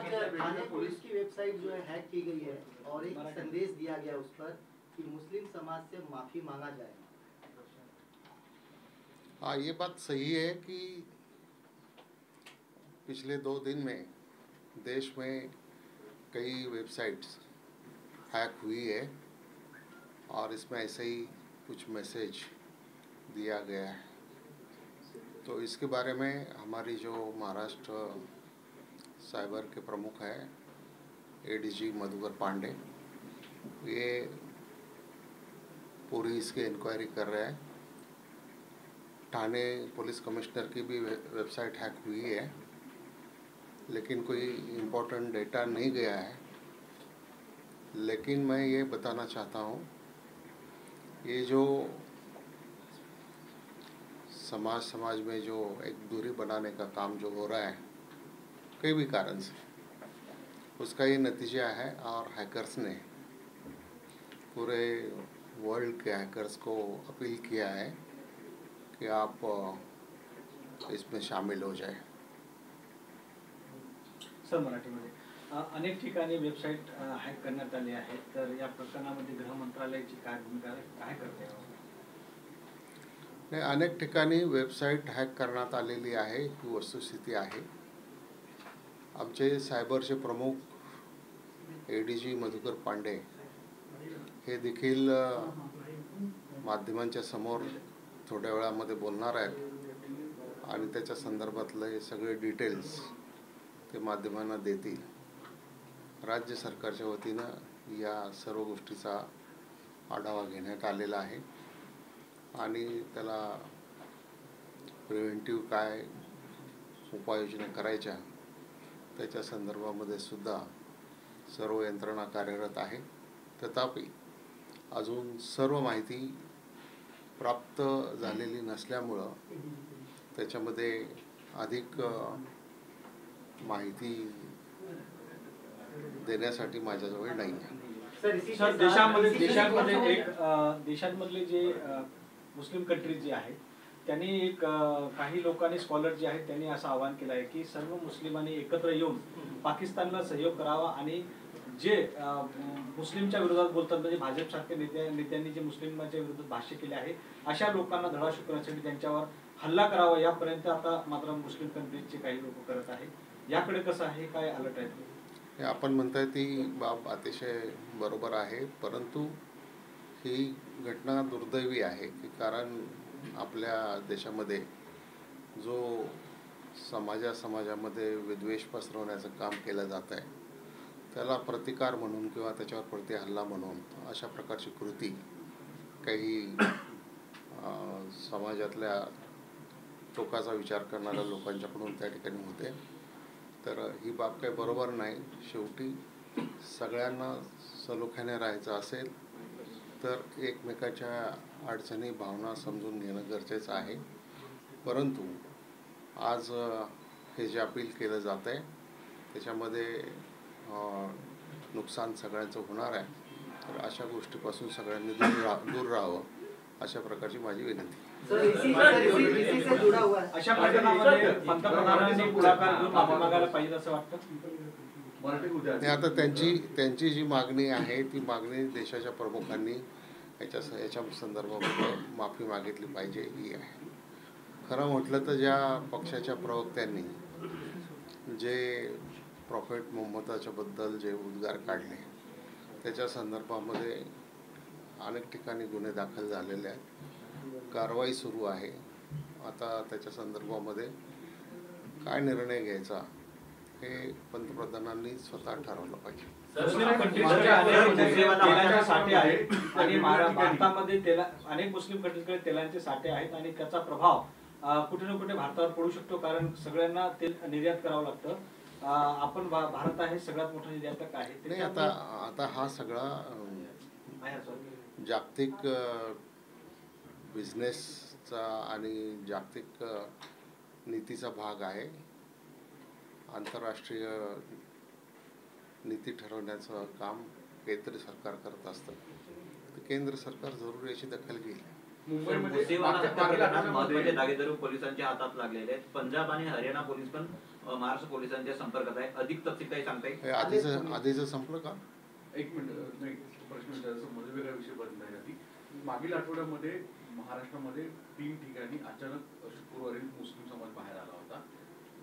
थाने police की website जो है हैक की गई है और एक संदेश दिया गया उस पर कि मुस्लिम समाज से माफी मांगा जाए। हाँ, ये बात सही है कि पिछले 2 दिन में देश में कई वेबसाइट्स हैक हुई है और इसमें ऐसे ही कुछ मैसेज दिया गया है। तो इसके बारे में हमारी जो महाराष्ट्र साइबर के प्रमुख हैं एडीजी मधुकर पांडे, ये पूरी इसकी इंक्वायरी कर रहे हैं। ठाणे पुलिस कमिश्नर की भी वेबसाइट हैक हुई है, लेकिन कोई इम्पोर्टेंट डेटा नहीं गया है। लेकिन मैं ये बताना चाहता हूँ, ये जो समाज में जो एक दूरी बनाने का काम जो हो रहा है कई भी कारण से, उसका ये नतीजा है। और हैकर्स ने पूरे वर्ल्ड के हैकर्स को अपील किया है कि आप इसमें शामिल हो जाए। सर, मराठीमध्ये अनेक ठिकाणी वेबसाईट हॅक करण्यात आली आहे, तर या प्रकरणामध्ये गृह मंत्रालयाची काय भूमिका आहे, काय करते? नाही, अनेक ठिकाणी वेबसाईट हॅक करण्यात आलेली आहे ही वस्तुस्थिती आहे। आमचे सायबरचे प्रमुख एडीजी मधुकर पांडे हे देखील माध्यमांच्या समोर थोड्या वेळामध्ये बोलणार आहेत आणि त्याच्या संदर्भातले सगळे डिटेल्स ते माध्यमांना देतील। राज्य सरकारच्या वतीनं या सर्व गोष्टीचा आढावा घेण्यात आलेला आहे आणि त्याला प्रिव्हेंटिव्ह काय उपाययोजना करायच्या त्याच्या संदर्भामध्ये सुद्धा सर्व यंत्रणा कार्यरत आहे। तथापि अजून सर्व माहिती प्राप्त झालेली नसल्यामुळं त्याच्यामध्ये अधिक माहिती देण्यासाठी माझ्याजवळ नाही आहे। सर, देशांमधले जे मुस्लिम कंट्रीज जे आहेत त्यांनी एक काही लोकांनी स्कॉलर जे आहेत त्यांनी असं आवाहन केलं आहे की सर्व मुस्लिमांनी एकत्र येऊन पाकिस्तानला सहयोग करावा आणि जे मुस्लिमच्या विरोधात बोलतात, म्हणजे भाजपसारख्या नेत्यांनी जे मुस्लिमांच्या विरोधात भाष्य केले आहे अशा लोकांना धडा शिकवण्यासाठी त्यांच्यावर हल्ला करावा यापर्यंत आता मात्र मुस्लिम कंट्रीजचे काही लोक करत आहेत। याकडे कसं आहे, काय अलर्ट आहे? आपण म्हणताय ती बाब अतिशय बरोबर आहे, परंतु ही घटना दुर्दैवी आहे की कारण आपल्या देशामध्ये जो समाजामध्ये विद्वेष पसरवण्याचं काम केलं जात आहे त्याला प्रतिकार म्हणून किंवा त्याच्यावर प्रति हल्ला म्हणून अशा प्रकारची कृती काही समाजातल्या टोकाचा विचार करणाऱ्या लोकांच्याकडून त्या ठिकाणी होते। तर ही बाब काही बरोबर नाही। शेवटी सगळ्यांना सलोख्याने राहायचं असेल तर एकमेकाच्या अडचणी भावना समजून घेणं गरजेचं आहे। परंतु आज हे जे अपील केलं जात आहे त्याच्यामध्ये नुकसान सगळ्यांचं होणार आहे, तर अशा गोष्टीपासून सगळ्यांनी दूर राहावं अशा प्रकारची माझी विनंती। अशा प्रकरणामध्ये पंतप्रधानांनी पुढाकार घेऊन माफी मागायला पाहिजे असं वाटतं? आता त्यांची जी मागणी आहे ती मागणी देशाच्या प्रमुखांनी याच्या संदर्भामध्ये माफी मागितली पाहिजे ही आहे। खरं म्हटलं तर ज्या पक्षाच्या प्रवक्त्यांनी जे प्रॉफेट मोहम्मदाच्या बद्दल जे उद्गार काढले त्याच्या संदर्भामध्ये अनेक ठिकाणी गुन्हे दाखल झालेले आहेत, कारवाई सुरू आहे। आता त्याच्या संदर्भामध्ये काय निर्णय घ्यायचा हे पंतप्रधानांनी स्वतः ठरवलं पाहिजे। तेलांचे साठे आहेत आणि भारतामध्ये अनेक मुस्लिम कंट्रीजकडे तेलांचे साठे आहेत आणि त्याचा प्रभाव कुठे ना कुठे भारतावर पडू शकतो, कारण सगळ्यांना तेल निर्यात करावं लागतं। आपण भारत आहे सगळ्यात मोठा निर्यातक आहे। नाही, आता हा सगळा जागतिक बिझनेसचा आणि जागतिक नीतीचा भाग आहे। आंतरराष्ट्रीय नीती ठरवण्याचं काम केंद्र सरकार करत असतं, तर केंद्र सरकार जरूर याची दखल घेईल। मुंबईमध्ये मुसेवाला मागच्या हत्या प्रकरणात आठवड्यामध्ये महत्त्वाचे धागेदार पोलिसांच्या हातात लागलेले आहेत. पंजाब आणि हरियाणा पोलीस पण महाराष्ट्र पोलिसांच्या संपर्कात आहे. अधिक तपशील काही सांगता येईल? हे आधीचं संपलं का? एक मिनिट, नाही प्रश्न विचारायचा मध्ये वेगळा विषय बनत आहे आधी. मागील आठवड्यामध्ये महाराष्ट्रामध्ये 3 ठिकाणी अचानक शुक्रवारी मुस्लिम समाज बाहेर आला होता.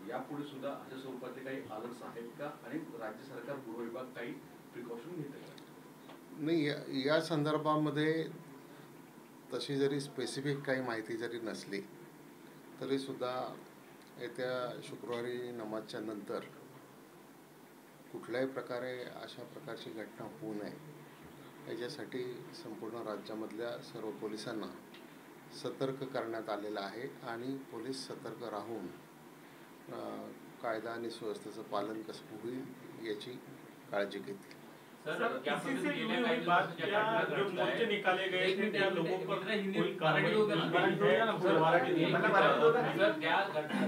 यापुढे सुद्धा अशा स्वरूपातले काही अलर्ट्स आहेत का आणि राज्य सरकार गृह विभाग काही प्रिकॉशन घेते का? नाही, या संदर्भामध्ये तशी जरी स्पेसिफिक काही माहिती जरी नसली तरी सुद्धा येत्या शुक्रवारी नमाजच्या नंतर कुठल्याही प्रकारे अशा प्रकारची घटना होऊ नये याच्यासाठी संपूर्ण राज्यामधल्या सर्व पोलिसांना सतर्क करण्यात आलेलं आहे आणि पोलीस सतर्क राहून कायदा आणि सुव्यवस्थेचं पालन कसं होईल याची काळजी घेतील. सर, इसी से जुड़ी हुई बात, क्या जो मोर्चे निकाले गए थे क्या लोगों पर कोई कार्रवाई सर, त्या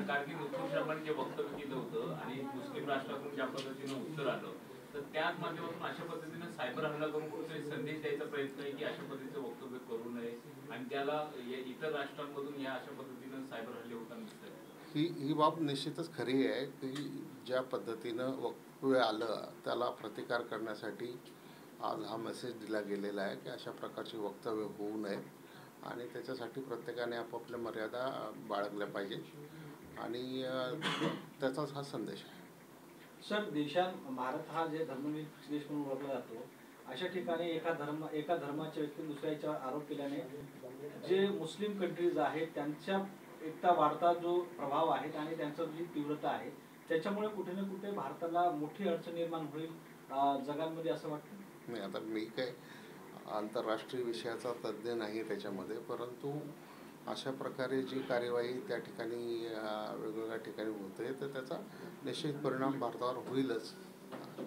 कारगिल उत्सव जे वक्तव्य केलं होतं आणि मुस्लिम राष्ट्रातून ज्या पद्धतीनं उत्तर आलं, तर त्याच माध्यमातून अशा पद्धतीनं सायबर हल्ला करून कुठेतरी संदेश द्यायचा प्रयत्न आहे की अशा पद्धतीचं वक्तव्य करू नये आणि त्याला इतर राष्ट्रांमधून या अशा पद्धतीनं सायबर हल्ले होताना दिसतात. ही बाब निश्चितच खरी आहे की ज्या पद्धतीनं वक्तव्य आलं त्याला प्रतिकार करण्यासाठी आज हा मेसेज दिला गेलेला आहे की अशा प्रकारची वक्तव्य होऊ नयेत आणि त्याच्यासाठी प्रत्येकाने आपापल्या मर्यादा बाळगल्या पाहिजेत आणि त्याचाच हा संदेश आहे. सर, भारत हा जे धर्मनिरपेक्ष देश म्हणून ओळखला जातो, अशा ठिकाणी एका धर्माच्या व्यक्तीने दुसऱ्याच्यावर आरोप केल्याने जे मुस्लिम कंट्रीज आहेत त्यांच्या एकता वाढता जो प्रभाव आहे आणि त्यांचा जी तीव्रता आहे त्याच्यामुळे कुठे ना कुठे भारताला मोठी अडचण निर्माण होईल जगांमध्ये असं वाटतं. नाही, आता मी काय आंतरराष्ट्रीय विषयाचा तज्ज्ञ नाही त्याच्यामध्ये, परंतु अशा प्रकारे जी कार्यवाही त्या ठिकाणी वेगवेगळ्या ठिकाणी होते तर त्याचा निश्चित परिणाम भारतावर होईलच,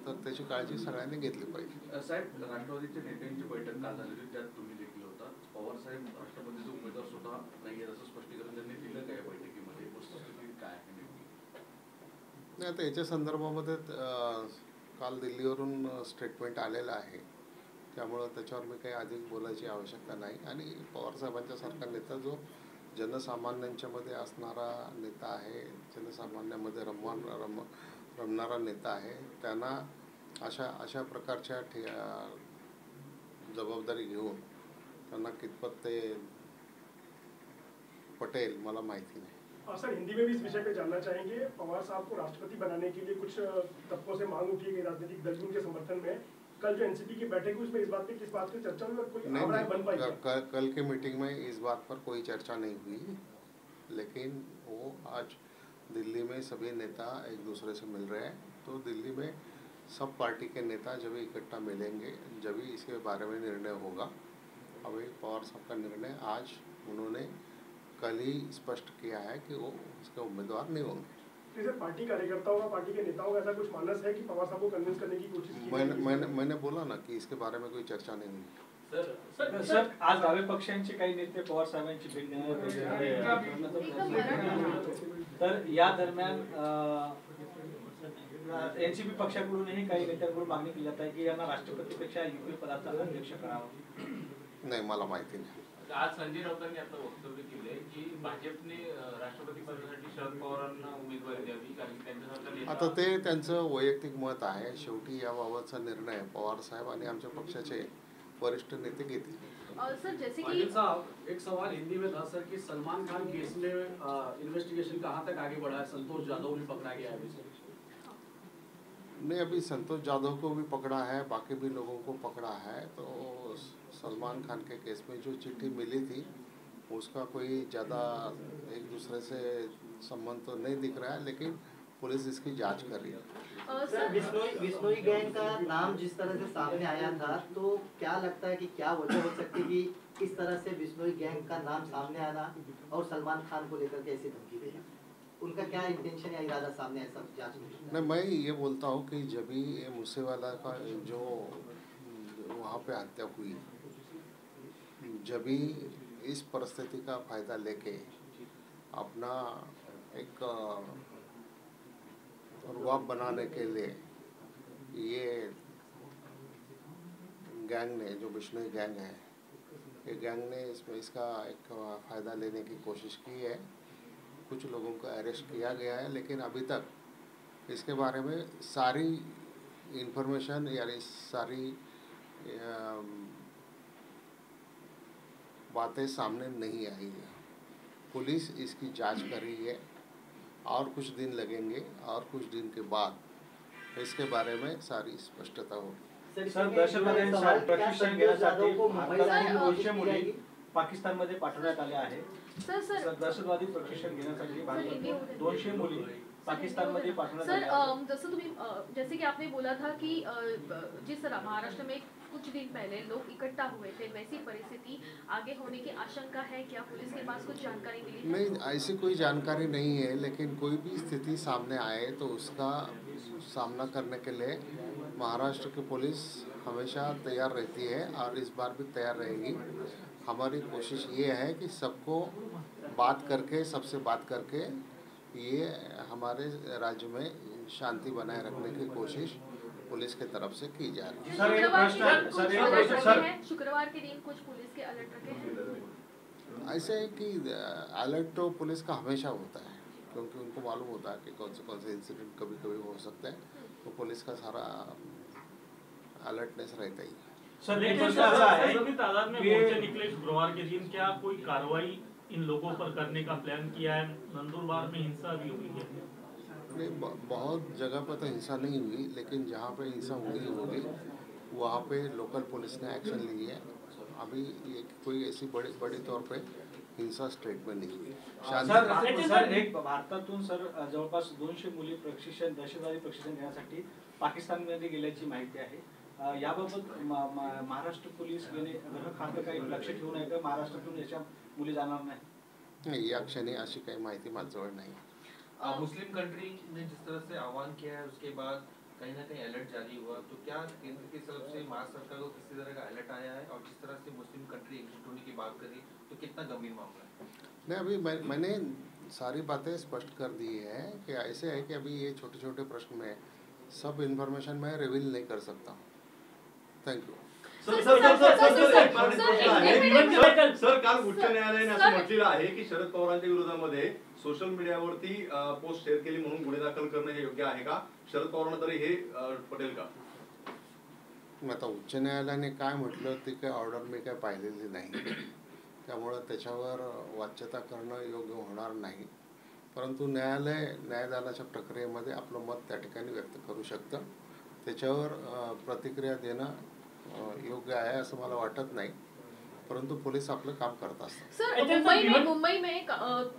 तर त्याची काळजी सगळ्यांनी घेतली पाहिजे. साहेब, राष्ट्रवादीच्या नेत्यांची बैठक काल झाली होती, त्यात तुम्ही देखील होता. पवार साहेब राष्ट्रपतीचे उमेदवार सुद्धा नाही आहे असं स्पष्टीकरण त्यांनी दिलं का या बैठकीमध्ये? वस्तुस्थिती काय आहे? नाही, आता याच्या संदर्भामध्ये काल दिल्लीवरून स्टेटमेंट आलेलं आहे, त्यामुळं त्याच्यावर मी काही अधिक बोलायची आवश्यकता नाही. आणि पवारसाहेबांच्या सारखा नेता जो जनसामान्यांच्यामध्ये असणारा नेता आहे, जनसामान्यामध्ये रमणारा नेता आहे, त्यांना अशा प्रकारच्या जबाबदारी घेऊन त्यांना कितपत ते पटेल मला माहिती नहीं। सर, हिंदी में भी इस विषय पे जानना चाहेंगे। पवार साहब को राष्ट्रपति बनाने के लिए कुछ तबकों से मांग उठी गई राजनीतिक दल के समर्थन में। कल जो एनसीपी की बैठक हुई उसमें इस बात की चर्चा हुई और कोई आंकड़ा बन पाई? कल की मीटिंग में इस बात पर कोई चर्चा नहीं हुई, लेकिन वो आज दिल्ली में सभी नेता एक दूसरे से मिल रहे हैं, तो दिल्ली में सब पार्टी के नेता जब इकट्ठा मिलेंगे जब इसके बारे में निर्णय होगा। अभी पवार साहब का निर्णय आज उन्होंने कल ही स्पष्ट किया है कि वो उसके उम्मीदवार नहीं होंगे। जैसे पार्टी कार्यकर्ताओं का, पार्टी के नेताओं का ऐसा कुछ मानस है कि पवार साहब को कन्विंस करने की कोशिश की? मैंने बोला ना कि इसके बारे में कोई चर्चा नहीं हुई। सर, आज डावे पक्षांचे काही नेते पवार साहेबांची भेट तर या दरम्यान एनसीपी पक्षाकडूनही काही नेत्यांकडून मागणी केली जात आहे की यांना राष्ट्रपतीपेक्षा युपी पदाचा अध्यक्ष करावा। नाही, मला माहिती नाही। आज संजय राऊतांनी आता वक्तव्य केले की भाजपने राष्ट्रपती पदासाठी शरद पवारांना उमेदवारी द्यावी, कारण त्यांच्यासारखा आता ते त्यांचं वैयक्तिक मत आहे, शेवटी याबाबतचा निर्णय पवार साहेब आणि आमच्या पक्षाचे वरिष्ठ नेते घेतील। सर, जैसे कि एक सवाल हिंदी में था सर कि सलमान खान केस में इन्वेस्टिगेशन कहाँ तक आगे बढ़ा है? संतोष जाधव भी पकड़ा गया है अभी से। नहीं, अभी संतोष जाधव को भी पकड़ा है, बाकी भी लोगों को पकड़ा है। तो सलमान खान के केस में जो चिट्ठी मिली थी उसका कोई ज़्यादा एक दूसरे से संबंध तो नहीं दिख रहा है, लेकिन पुलिस इसकी जांच कर रही है। सर, बिश्नोई गैंग का नाम जिस तरह से सामने आया था, तो क्या लगता है कि क्या वजह हो सकती है कि इस तरह से बिश्नोई गैंग का नाम सामने आना और सलमान खान को लेकर कैसे धमकी देना? उनका क्या इंटेंशन या इरादा सामने आया, सब जांच में? नहीं, मैं ये बोलता हूँ कि जब भी मूसेवाला का जो वहाँ पे हत्या हुई, जब भी इस परिस्थिति का फायदा लेके अपना एक रुआब बनाने के लिए ये गैंग ने, जो बिश्नोई गैंग है, ये गैंग ने इसका एक फ़ायदा लेने की कोशिश की है। कुछ लोगों को अरेस्ट किया गया है, लेकिन अभी तक इसके बारे में सारी इंफॉर्मेशन यानी सारी बातें सामने नहीं आई है। पुलिस इसकी जांच कर रही है और कुछ दिन लगेंगे और कुछ दिन के बाद इसके बारे में सारी स्पष्टता होगी। सर, दहशतवाद्यांचं प्रशिक्षण घेण्यासाठी भारतातील 200 मुली पाकिस्तानमध्ये पाठवण्यात आल्या आहेत। सर, दहशतवादी प्रशिक्षण घेण्यासाठी 200 मुली पाकिस्तानमध्ये पाठवण्यात आल्या आहेत। जसं तुम्ही जैसे कि आपने बोला था कि जिस तरह महाराष्ट्र में कुछ दिन पहले लोग इकट्ठा हुए थे, वैसी परिस्थिति आगे होने की आशंका है क्या? पुलिस के पास कुछ जानकारी मिली? नहीं, ऐसी कोई जानकारी नहीं है, लेकिन कोई भी स्थिति सामने आए तो उसका सामना करने के लिए महाराष्ट्र की पुलिस हमेशा तैयार रहती है और इस बार भी तैयार रहेगी। हमारी कोशिश ये है कि सबको सबसे बात करके ये हमारे राज्य में शांति बनाए रखने की कोशिश पुलिस की तरफ से की जा रही है। शुक्रवार के दिन कुछ पुलिस के अलर्ट रखे हैं। ऐसे है कि अलर्ट तो पुलिस का हमेशा होता है, क्योंकि उनको मालूम होता है कि कौन से इंसिडेंट कभी कभी हो सकते हैं, तो पुलिस का सारा अलर्टनेस रहता ही है। सर, इतनी तादाद में मोर्चे निकले शुक्रवार के दिन, क्या कोई कार्रवाई इन लोगों पर करने का प्लान किया है? नंदुरबार में हिंसा भी हुई है। नहीं, बहुत जगह पर तो हिंसा नहीं हुई, लेकिन जहाँ पे हिंसा हुई होगी वहाँ पे लोकल पुलिस ने एक्शन ली है। अभी ये कोई ऐसी बड़ी तौर पे हिंसा स्टेट में नहीं हुई। सर, एक भारतातून जवळपास 200 मुली दहशतवादी प्रशिक्षण घेण्यासाठी पाकिस्तानमध्ये गेल्याची माहिती आहे। याबाबत महाराष्ट्र पोलीस गृह खातं काही लक्ष ठेवून आहे का? महाराष्ट्रातून याच्या मुली जाणार नाही या क्षणी अशी काही माहिती माझ्याजवळ नाही। मुस्लिम कंट्री ने जिस तरह से आह्वान किया है उसके बाद कहीं ना कहीं अलर्ट जारी हुआ, तो क्या केंद्र की तरफ से महाराष्ट्र सरकार को किसी तरह का अलर्ट आया है? और जिस तरह से मुस्लिम कंट्री एकजुट होने की बात करी, तो कितना गंभीर मामला है? नहीं, अभी मैंने सारी बातें स्पष्ट कर दी है कि ऐसे है कि अभी ये छोटे छोटे प्रश्न में सब इन्फॉर्मेशन मैं रिवील नहीं कर सकता हूँ। Thank you. सर, काल उच्च न्यायालयाने असं म्हटलेलं आहे की शरद पवारांच्या विरोधामध्ये सोशल मीडियावरती पोस्ट शेअर केली म्हणून गुन्हे दाखल करणं हे योग्य आहे का? शरद पवारांना तरी हे पटेल का? आता उच्च न्यायालयाने काय म्हटलं ती काय ऑर्डर मी काय पाहिलेली नाही, त्यामुळं त्याच्यावर वाच्यता करणं योग्य होणार नाही। परंतु न्यायदानाच्या प्रक्रियेमध्ये आपलं मत त्या ठिकाणी व्यक्त करू शकतं, त्याच्यावर प्रतिक्रिया देणं योग्य आहे असं मला वाटत नाही, परंतु पुलिस आपलं काम करत असतात। सर, मुंबई में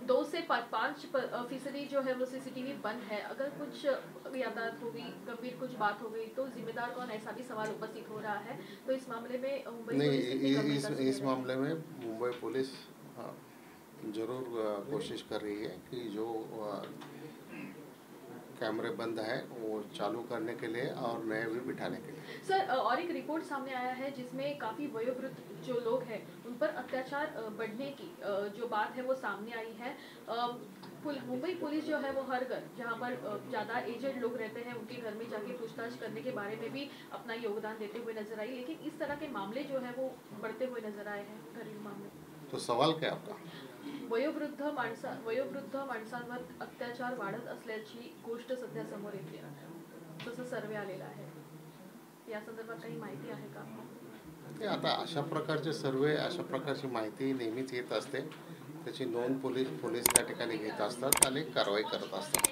2 से 5% जो है वो सीसीटीवी बंद है। अगर कुछ यातायात होगी, गंभीर कुछ बात हो गई तो जिम्मेदार कौन, ऐसा भी सवाल उपस्थित हो रहा है। तो इस मामले में मुंबई पुलिस इस मामले में मुंबई पुलिस जरूर कोशिश कर रही है कि जो कैमरे बंद है वो चालू करने के लिए और नए भी बिठाने के लिए। सर, और एक रिपोर्ट सामने आया है जिसमें काफ़ी वयोवृद्ध जो लोग हैं उन पर अत्याचार बढ़ने की जो बात है वो सामने आई है। मुंबई पुलिस जो है वो हर घर जहाँ पर ज़्यादा एजेड लोग रहते हैं उनके घर में जाके पूछताछ करने के बारे में भी अपना योगदान देते हुए नजर आई, लेकिन इस तरह के मामले जो है वो बढ़ते हुए नजर आए हैं, घरेलू मामले। तो सवाल क्या आपका? वयोवृद्ध माणसांवर अत्याचार वाढत असल्याची गोष्ट सध्या समोर येते, तसं सर्वे आलेला आहे। या संदर्भात काही माहिती आहे का? आता अशा प्रकारचे सर्वे, अशा प्रकारची माहिती नेहमीच येत असते, त्याची नोंद पोलीस त्या ठिकाणी घेत असतात आणि कारवाई करत असतात।